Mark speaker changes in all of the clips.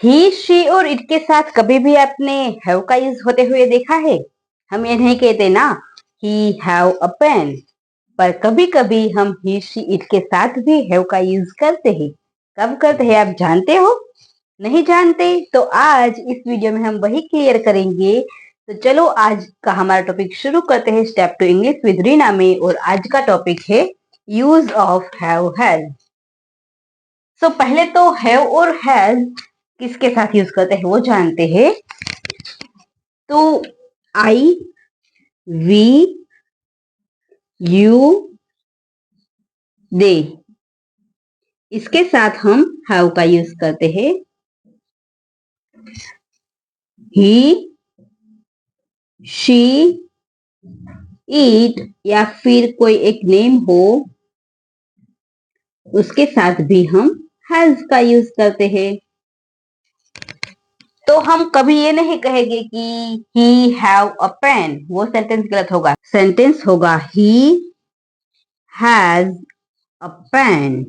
Speaker 1: ही she और it के साथ कभी भी आपने हैव का यूज होते हुए देखा है? हम ये नहीं कहते ना ही हैव अ पेन, पर कभी कभी हम ही शी इट के साथ भी हैव का यूज करते हैं। कब करते हैं आप जानते हो? नहीं जानते? तो आज इस वीडियो में हम वही क्लियर करेंगे। तो चलो आज का हमारा टॉपिक शुरू करते हैं step to English with Reena में। और आज का टॉपिक है use of have has. So पहले तो हैव और हैज किसके साथ यूज करते हैं वो जानते हैं। तो आई, वी, यू, दे, इसके साथ हम हैव का यूज करते हैं। ही, शी, इट या फिर कोई एक नेम हो उसके साथ भी हम हैज का यूज करते हैं। तो हम कभी ये नहीं कहेंगे कि ही हैव अ पेन, वो सेंटेंस गलत होगा। सेंटेंस होगा ही हैज अ पेन।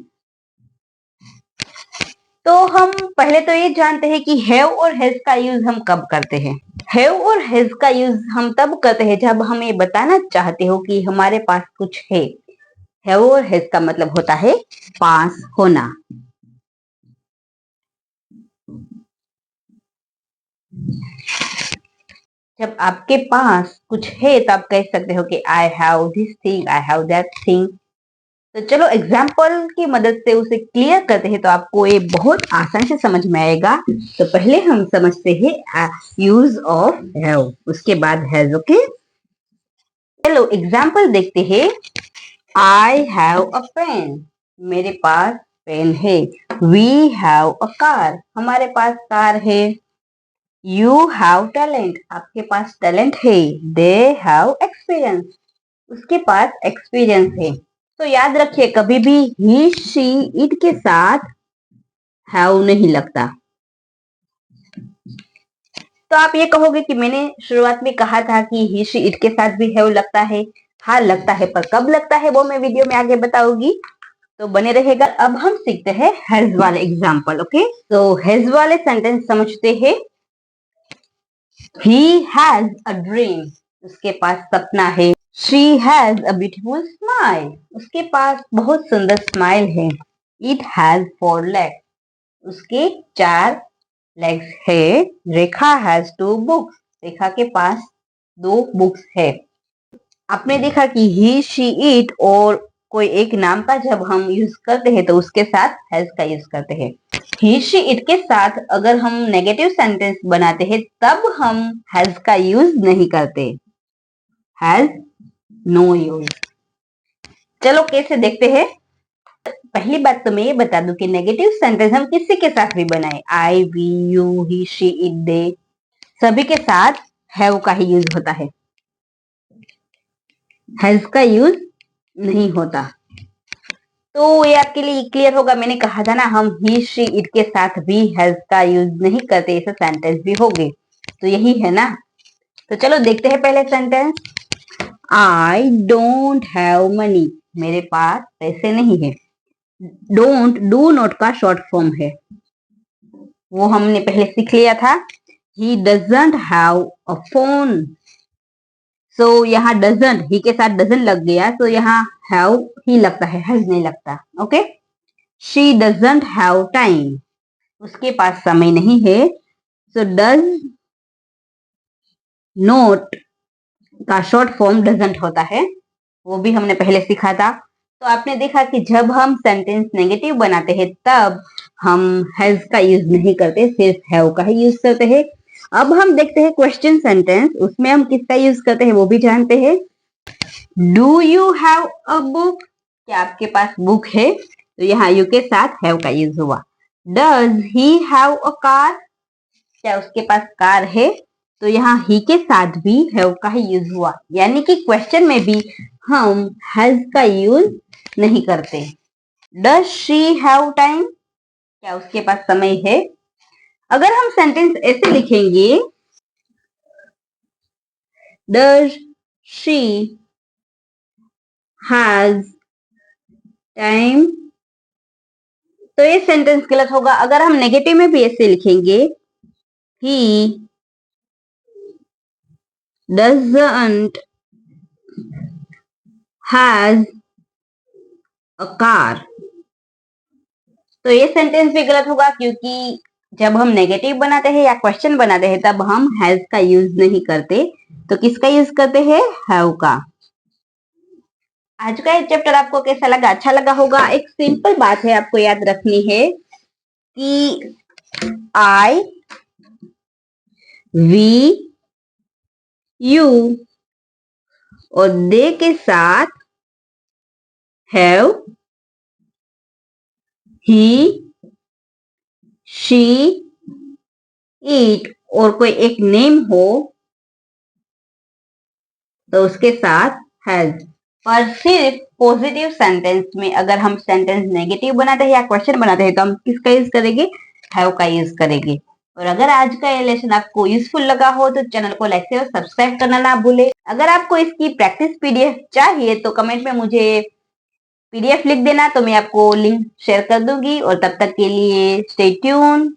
Speaker 1: तो हम पहले तो ये जानते हैं कि हैव और हैज का यूज हम कब करते हैं। हैव और हैज का यूज हम तब करते हैं जब हम ये बताना चाहते हो कि हमारे पास कुछ है। हैव और हैज का मतलब होता है पास होना। जब आपके पास कुछ है तो आप कह सकते हो कि I have this thing, I have that thing. तो चलो एग्जाम्पल की मदद से उसे क्लियर करते हैं तो आपको ये बहुत आसान से समझ में आएगा। तो पहले हम समझते हैं यूज ऑफ हैव, उसके बाद हैज। ओके, चलो एग्जाम्पल देखते हैं। आई हैव अ पेन, मेरे पास पेन है। वी हैव अ कार, हमारे पास कार है। यू हैव टैलेंट, आपके पास टैलेंट है। दे हैव एक्सपीरियंस, उसके पास एक्सपीरियंस है। तो याद रखिए कभी भी ही शी इट के साथ हैव नहीं लगता। तो आप ये कहोगे कि मैंने शुरुआत में कहा था कि ही शी इट के साथ भी हैव लगता है। हाँ लगता है, पर कब लगता है वो मैं वीडियो में आगे बताऊंगी, तो बने रहेगा। अब हम सीखते हैं हैज वाले एग्जाम्पल। ओके, तो हैज वाले सेंटेंस समझते हैं। ही हैज अ ड्रीम, उसके पास सपना है। She has a beautiful smile, उसके पास बहुत सुंदर स्माइल है। इट हैज 4 legs, उसके 4 लेग्स है। रेखा हैज 2 बुक्स, रेखा के पास 2 बुक्स है। आपने देखा कि ही शी इट और कोई एक नाम का जब हम यूज करते हैं तो उसके साथ हैज का यूज करते हैं। ही शी इट के साथ अगर हम नेगेटिव सेंटेंस बनाते हैं तब हम हैज का यूज नहीं करते। Has no use. चलो कैसे देखते हैं। पहली बात तो मैं ये बता दूं कि नेगेटिव सेंटेंस हम किसी के साथ भी बनाए, I, we, you, he, she, it, they, सभी के साथ हैव का ही यूज होता है, हैज का यूज नहीं होता। तो ये आपके लिए क्लियर होगा। मैंने कहा था ना हम ही शी इट के साथ भी हैज का यूज नहीं करते, ऐसे सेंटेंस भी हो गए। तो यही है ना। तो चलो देखते हैं पहले sentence. I don't have money, मेरे पास पैसे नहीं है। डोंट डू नॉट का शॉर्ट फॉर्म है, वो हमने पहले सीख लिया था। He doesn't have a phone, so यहाँ डजंट ही के साथ डजंट लग गया, तो यहाँ हैव ही लगता है, हैज नहीं लगता। Okay, she doesn't have time, उसके पास समय नहीं है। सो डज नॉट का शॉर्ट फॉर्म डजंट होता है, वो भी हमने पहले सीखा था। तो आपने देखा कि जब हम सेंटेंस नेगेटिव बनाते हैं तब हम हैज का यूज नहीं करते, सिर्फ हैव का ही यूज करते हैं। अब हम देखते हैं क्वेश्चन सेंटेंस, उसमें हम किसका यूज करते हैं वो भी जानते हैं। Do you have a book, क्या आपके पास बुक है? तो यहाँ यू के साथ हैव का यूज हुआ। Does he have a car, क्या उसके पास कार है? तो यहाँ ही के साथ भी हैव का ही यूज हुआ, यानी कि क्वेश्चन में भी हम हैज का यूज नहीं करते। डज शी हैव टाइम, क्या उसके पास समय है? अगर हम सेंटेंस ऐसे लिखेंगे, डज शी हैज टाइम, तो ये सेंटेंस गलत होगा। अगर हम नेगेटिव में भी ऐसे लिखेंगे, he doesn't has a car, तो ये सेंटेंस भी गलत होगा, क्योंकि जब हम नेगेटिव बनाते हैं या क्वेश्चन बनाते हैं तब हम हैज का यूज नहीं करते, तो किसका यूज करते हैं? हैव का। आज का ये चैप्टर आपको कैसा लगा? अच्छा लगा होगा। एक सिंपल बात है आपको याद रखनी है कि आई, वी, यू और दे के साथ हैव, ही, शी, इट और कोई एक नेम हो तो उसके साथ हैज। पर सिर्फ पॉजिटिव सेंटेंस में अगर हम सेंटेंस नेगेटिव बनाते हैं या क्वेश्चन बनाते हैं तो हम किसका यूज करेंगे? हैव का यूज करेंगे। और अगर आज का ये लेसन आपको यूजफुल लगा हो तो चैनल को लाइक और सब्सक्राइब करना ना भूले। अगर आपको इसकी प्रैक्टिस पीडीएफ चाहिए तो कमेंट में मुझे पीडीएफ लिख देना, तो मैं आपको लिंक शेयर कर दूंगी। और तब तक के लिए स्टे ट्यून।